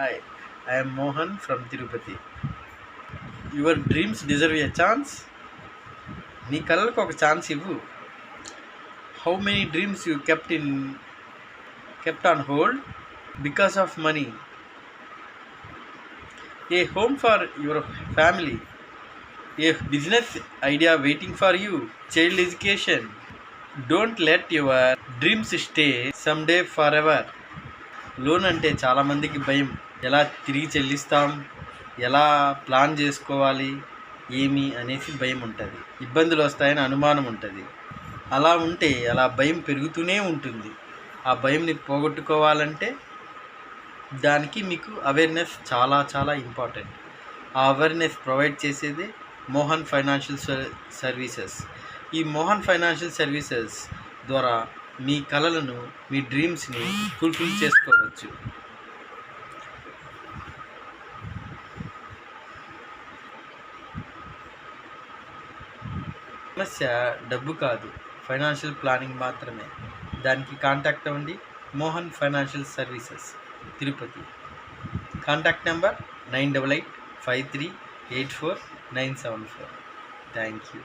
Hi, I am Mohan from Tirupati. Your dreams deserve a chance. నీ కలలకు ఒక chance ఇవ్వు. How many dreams you kept on hold because of money? A home for your family, a business idea waiting for you, child education. Don't let your dreams stay someday forever. Loan అంటే చాలామందికి భయం. ఎలా తిరిగి చెల్లిస్తాం, ఎలా plan చేసుకోవాలి ఏమి అనేసి భయం ఉంటుంది. ఇబ్బందులు వస్తాయని అనుమానం ఉంటుంది. అలా భయం పెరుగుతూనే ఉంటుంది. ఆ భయంని పోగొట్టుకోవాలంటే దానికి మీకు అవేర్నెస్ చాలా చాలా ఇంపార్టెంట్. ఆ అవేర్నెస్ ప్రొవైడ్ చేసేదే మోహన్ ఫైనాన్షియల్ సర్వీసెస్. ఈ మోహన్ ఫైనాన్షియల్ సర్వీసెస్ ద్వారా మీ కలలను, మీ డ్రీమ్స్ని ఫుల్ఫిల్ చేసుకోవచ్చు. సమస్య డబ్బు కాదు, ఫైనాన్షియల్ ప్లానింగ్ మాత్రమే. దానికి కాంటాక్ట్ అవ్వండి Mohan financial services, Tirupati. Contact number 9885384974. Thank you.